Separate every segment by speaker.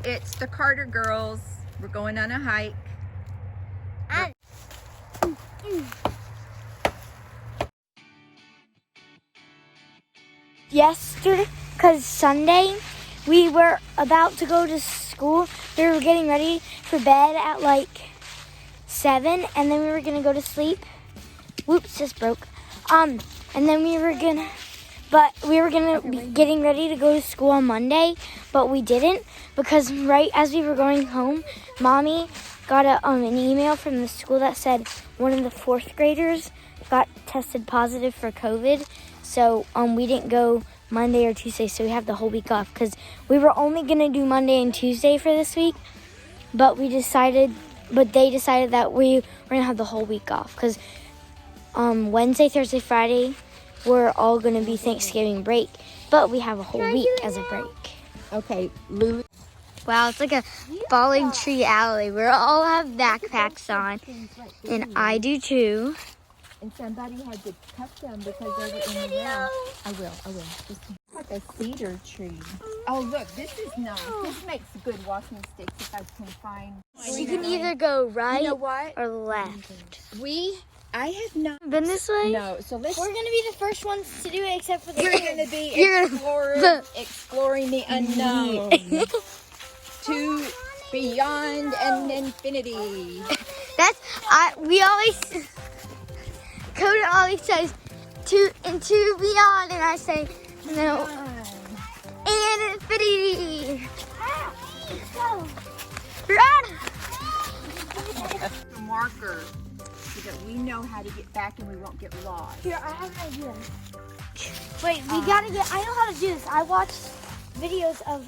Speaker 1: it's the Carter girls. We're going on a hike.
Speaker 2: Yesterday, because Sunday, we were about to go to school. We were getting ready for bed at like 7, and then we were going to go to sleep. Whoops, just broke. And then we were going to be getting ready to go to school on Monday, but we didn't, because right as we were going home, Mommy got an email from the school that said one of the 4th graders got tested positive for COVID. So we didn't go Monday or Tuesday, so we have the whole week off, because we were only going to do Monday and Tuesday for this week, but they decided that we were going to have the whole week off, because Wednesday, Thursday, Friday, we're all going to be Thanksgiving break, but we have a whole week as a break.
Speaker 1: Okay, Lulu.
Speaker 2: Wow, it's like a falling tree alley. We all have backpacks on, and I do too.
Speaker 1: And somebody had to cut them because they were in the round. I will. Just like a cedar tree. Oh, look, this is nice. This makes good walking sticks if I can find.
Speaker 2: You can either go right or left.
Speaker 1: I have not
Speaker 2: Been this way?
Speaker 1: No, so
Speaker 2: We're gonna be the first ones to do it, except for the
Speaker 1: You're gonna be exploring the unknown to beyond and infinity.
Speaker 2: We always. Coda always says to beyond, and I say no. And infinity. Run!
Speaker 1: A marker so that we know how to get back and we won't get lost.
Speaker 2: Here, I have an idea. Wait, I know how to do this. I watched videos of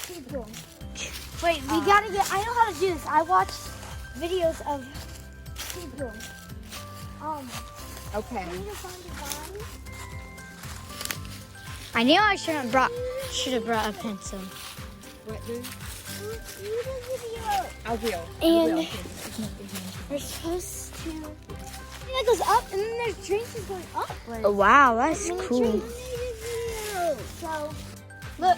Speaker 2: people. Wait, I know how to do this. I watched videos of people.
Speaker 1: Okay.
Speaker 2: I knew I should have brought a pencil.
Speaker 1: What, dude? I will.
Speaker 2: And we're supposed to. That goes up, and then there's drinks is going upwards. Oh wow, that's cool. So look,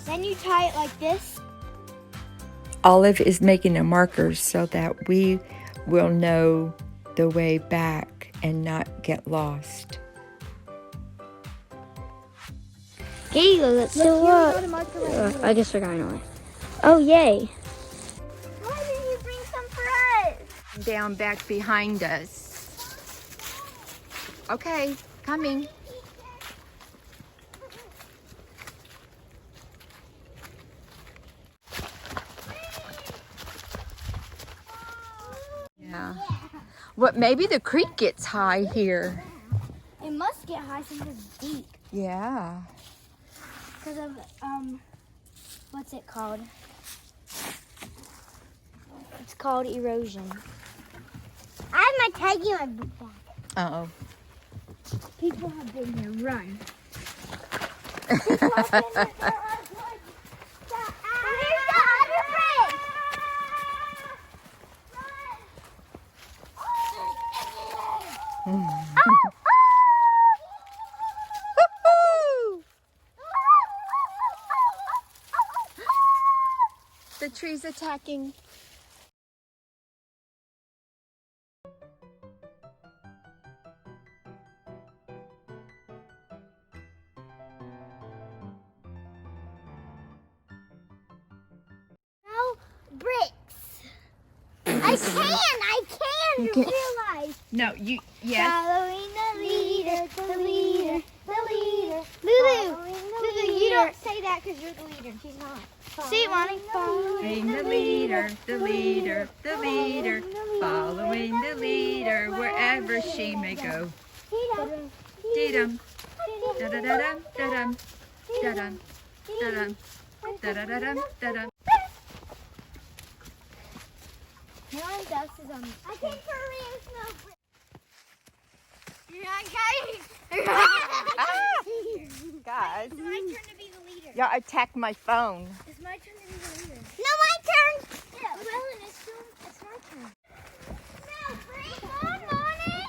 Speaker 2: then you tie it like this.
Speaker 1: Olive is making a marker so that we will know the way back and not get lost.
Speaker 2: Here you go, let's do it. I guess we're going away. Oh, yay. Why didn't you bring some for us?
Speaker 1: Down back behind us. Okay, coming. Yeah. What? Maybe the creek gets high here.
Speaker 2: It must get high since it's deep.
Speaker 1: Yeah.
Speaker 2: Because of what's it called? It's called erosion. I have my tag in my book bag.
Speaker 1: Uh-oh.
Speaker 2: People have been here. Run. People have been here. Where's the other bridge?
Speaker 1: The tree's attacking.
Speaker 2: No bricks. I can. You realize.
Speaker 1: No, yes.
Speaker 2: Following the leader. Lulu, you don't say that because you're the leader. She's not. Say it, Mommy.
Speaker 1: Following the leader, following the leader, wherever she may go. Dee-dum, da-da-da-dum, da-dum, da-dum, da-dum, da-da-da-dum, da-dum.
Speaker 2: Mine dust is on. I think Korean snow.
Speaker 1: Guys,
Speaker 2: It's my turn to be the leader.
Speaker 1: y'all attacked my phone.
Speaker 2: It's my turn to be the leader. No, my turn. Yeah, well, it's my turn. No, bring on, Mommy.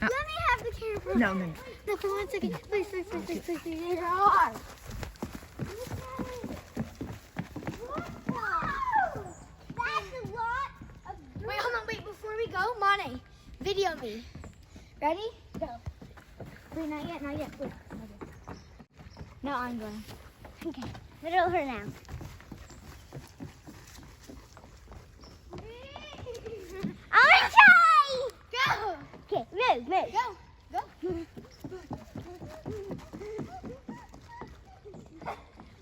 Speaker 2: Let me have the camera.
Speaker 1: No.
Speaker 2: No, for 1 second. Please. There are. Ready? Go. Wait, not yet, not yet. Wait, not yet. No, I'm going. Okay. Middle her now. I'm gonna try! Go! Okay, move, move. Go, go.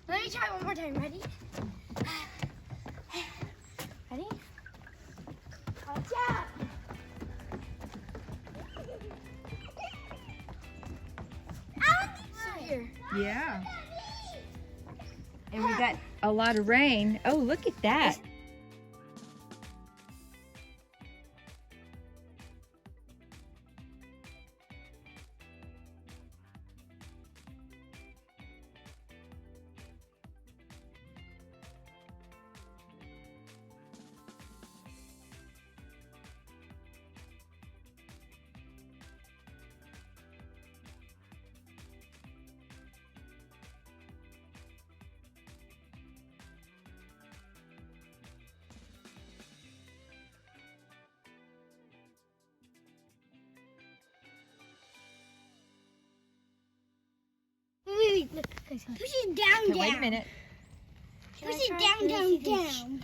Speaker 2: Let me try one more time. Ready? Ready? Watch out! Here.
Speaker 1: Yeah. And we got a lot of rain. Oh, look at that.
Speaker 2: Wait, look. Push it down,
Speaker 1: Okay, wait a minute.
Speaker 2: Push it down, down, down.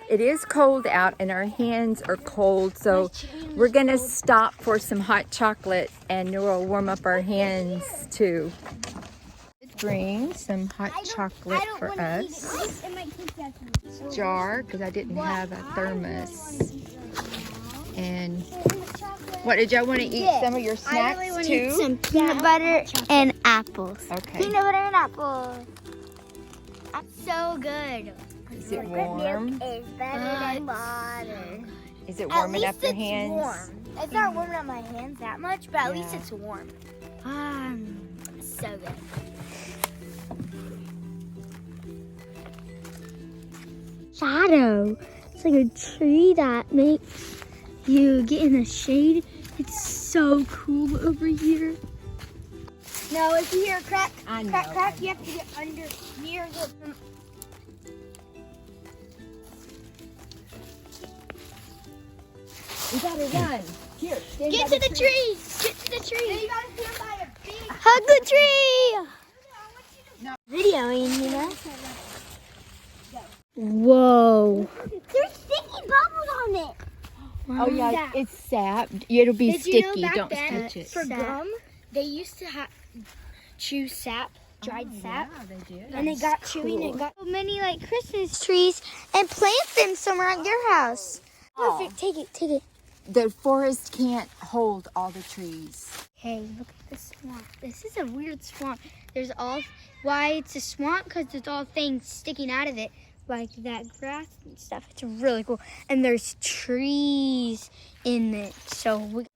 Speaker 1: It is cold out and our hands are cold, so we're gonna stop for some hot chocolate and we'll warm up our hands too. Bring some hot chocolate for us. Jar, because I didn't have a thermos. And what, did y'all want to eat some of your snacks
Speaker 2: I really want
Speaker 1: too?
Speaker 2: to eat some peanut butter and apples.
Speaker 1: Okay.
Speaker 2: Peanut butter and apples. That's so good.
Speaker 1: Is it warm?
Speaker 2: Is better than water.
Speaker 1: Is it warming up your hands?
Speaker 2: Warm. It's not warming up my hands that much, but at least
Speaker 1: Yeah.
Speaker 2: it's warm. So good. Shadow. It's like a tree that makes you get in the shade. It's so cool over here. No, if you hear a crack, crack, you have to get under near the.
Speaker 1: We gotta run. Here, stand
Speaker 2: Get
Speaker 1: by
Speaker 2: to the tree. Get to the tree.
Speaker 1: You gotta stand by a big.
Speaker 2: Hug the tree.
Speaker 1: No.
Speaker 2: Videoing, you know. Whoa. There's sticky bubbles on it.
Speaker 1: Oh yeah, it's sap. It'll be
Speaker 2: Did
Speaker 1: sticky.
Speaker 2: you know back
Speaker 1: Don't
Speaker 2: then,
Speaker 1: touch it.
Speaker 2: for gum, they used to chew sap, dried sap.
Speaker 1: Yeah, they did.
Speaker 2: And it got chewy and it got so many like Christmas trees and plant them somewhere at your house. Perfect. Take it, take it.
Speaker 1: The forest can't hold all the trees.
Speaker 2: Hey, look at this swamp. This is a weird swamp. There's all, why it's a swamp? Because there's all things sticking out of it, like that grass and stuff. It's really cool. And there's trees in it. So we.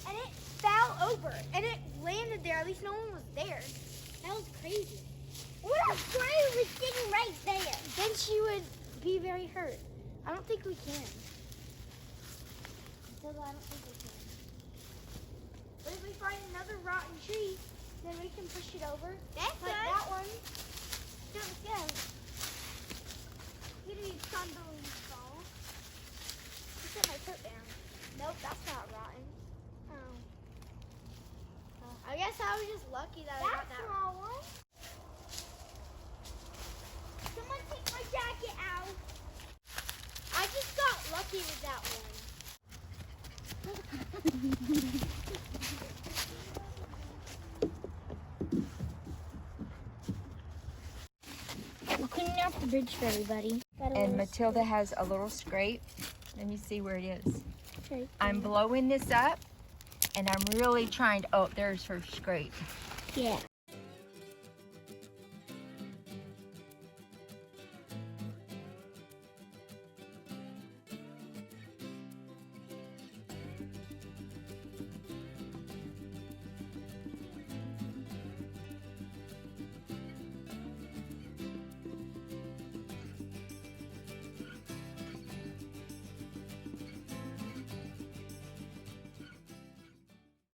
Speaker 2: And it fell over. And it landed there. At least no one was there. That was crazy. What if Gray was sitting right there? Then she would be very hurt. I don't think we can. I don't think we can. But if we find another rotten tree, then we can push it over. That's like that one. Don't go. It's gonna be crumbling fall. Look at my foot down. Nope, that's not rotten. Oh. I guess I was just lucky that I got that small one. Someone take my jacket out. I just got lucky with that one. We're cleaning out the bridge for everybody.
Speaker 1: And Matilda has a little scrape. Let me see where it is.
Speaker 2: Okay.
Speaker 1: I'm blowing this up, and I'm really trying to. Oh, there's her scrape.
Speaker 2: Yeah.